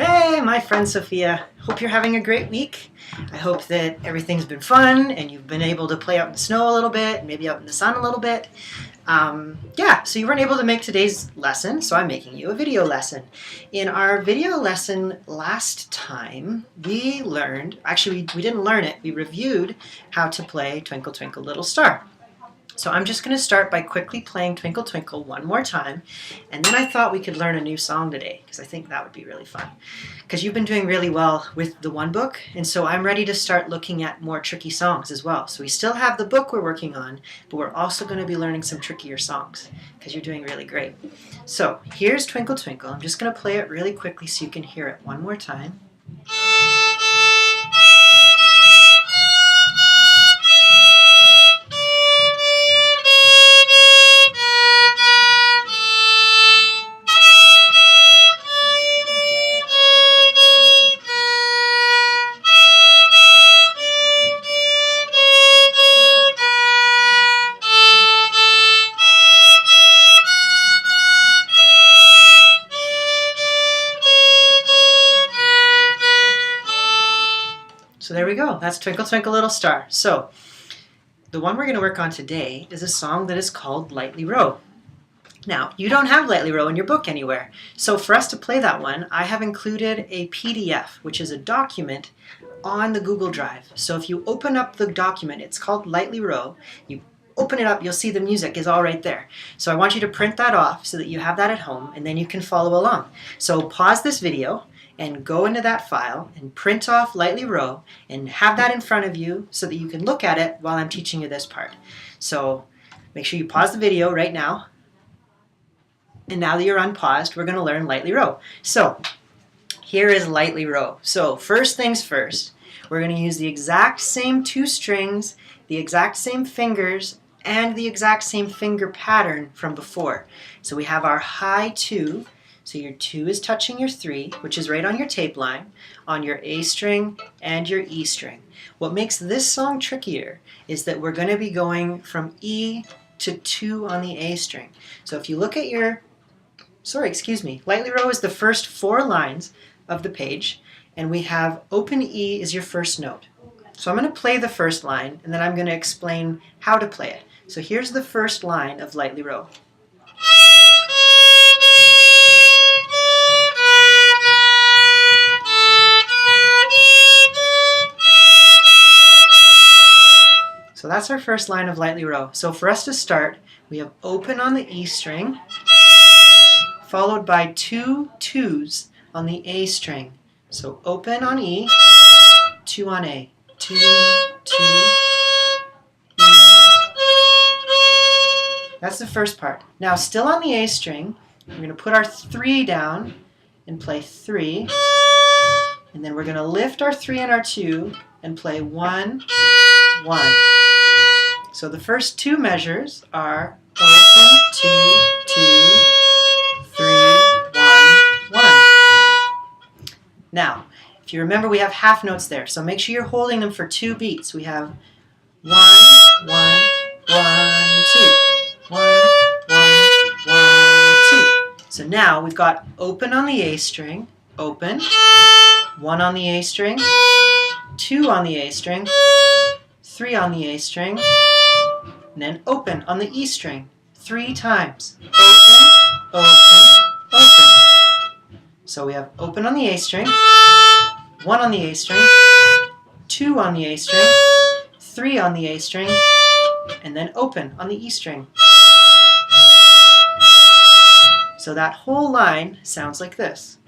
Hey, my friend Sophia. Hope you're having a great week. I hope that everything's been fun and you've been able to play out in the snow a little bit, maybe out in the sun a little bit. So you weren't able to make today's lesson, so I'm making you a video lesson. In our video lesson last time, we learned, actually we didn't learn it, we reviewed how to play Twinkle Twinkle Little Star. So I'm just going to start by quickly playing Twinkle Twinkle one more time, and then I thought we could learn a new song today, because I think that would be really fun. Because you've been doing really well with the one book, and so I'm ready to start looking at more tricky songs as well. So we still have the book we're working on, but we're also going to be learning some trickier songs, because you're doing really great. So here's Twinkle Twinkle. I'm just going to play it really quickly so you can hear it one more time. So there we go. That's Twinkle Twinkle Little Star. So the one we're going to work on today is a song that is called Lightly Row. Now, you don't have Lightly Row in your book anywhere. So for us to play that one, I have included a PDF, which is a document on the Google Drive. So if you open up the document, it's called Lightly Row. You open it up, you'll see the music is all right there. So I want you to print that off so that you have that at home, and then you can follow along. So pause this video and go into that file and print off Lightly Row and have that in front of you so that you can look at it while I'm teaching you this part. So make sure you pause the video right now. And now that you're unpaused, we're going to learn Lightly Row. So here is Lightly Row. So first things first, we're going to use the exact same two strings, the exact same fingers, and the exact same finger pattern from before. So we have our high 2. So your 2 is touching your 3, which is right on your tape line, on your A string and your E string. What makes this song trickier is that we're going to be going from E to 2 on the A string. So if you look at your, Lightly Row is the first 4 lines of the page, and we have open E is your first note. So I'm going to play the first line, and then I'm going to explain how to play it. So here's the first line of Lightly Row. So that's our first line of Lightly Row. So for us to start, we have open on the E string, followed by 2 2s on the A string. So open on E, 2 on A, 2, 2, E. That's the first part. Now still on the A string, we're going to put our 3 down and play 3. And then we're going to lift our 3 and our 2 and play 1, 1. So the first 2 measures are open, 2, 2, 3, 1, 1. Now, if you remember, we have half notes there, so make sure you're holding them for 2 beats. We have 1, 1, 1, 2. 1, 1, 1, 2. So now we've got open on the A string, open, 1 on the A string, 2 on the A string, 3 on the A string, and then open on the E string 3 times. Open, open, open. So we have open on the A string, 1 on the A string, 2 on the A string, 3 on the A string, and then open on the E string. So that whole line sounds like this.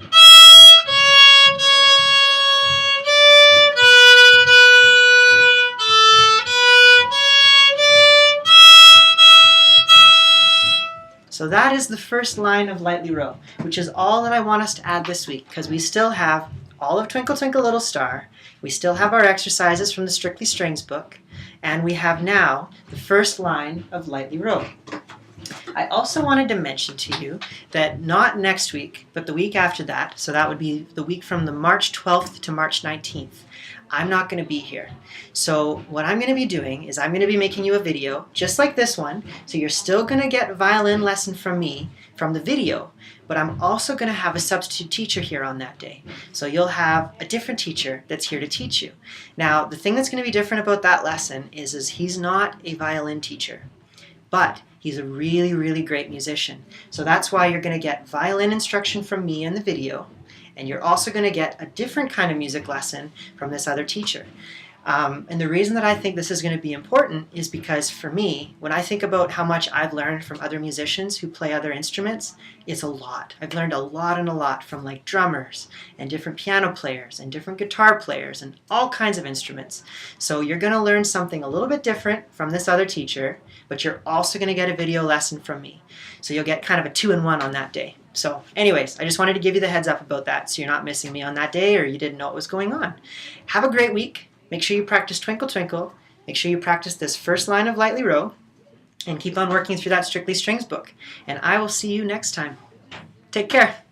So that is the first line of Lightly Row, which is all that I want us to add this week, because we still have all of Twinkle Twinkle Little Star, we still have our exercises from the Strictly Strings book, and we have now the first line of Lightly Row. I also wanted to mention to you that not next week, but the week after that, so that would be the week from the March 12th to March 19th, I'm not going to be here. So what I'm going to be doing is I'm going to be making you a video just like this one. So you're still going to get violin lesson from me from the video, but I'm also going to have a substitute teacher here on that day. So you'll have a different teacher that's here to teach you. Now, the thing that's going to be different about that lesson is he's not a violin teacher, but he's a really, really great musician. So that's why you're going to get violin instruction from me in the video, and you're also going to get a different kind of music lesson from this other teacher. And the reason that I think this is going to be important is because for me, when I think about how much I've learned from other musicians who play other instruments, it's a lot. I've learned a lot and a lot from like drummers and different piano players and different guitar players and all kinds of instruments. So you're going to learn something a little bit different from this other teacher, but you're also going to get a video lesson from me. So you'll get kind of a 2-in-1 on that day. So anyways, I just wanted to give you the heads up about that so you're not missing me on that day or you didn't know what was going on. Have a great week. Make sure you practice Twinkle Twinkle. Make sure you practice this first line of Lightly Row and keep on working through that Strictly Strings book. And I will see you next time. Take care.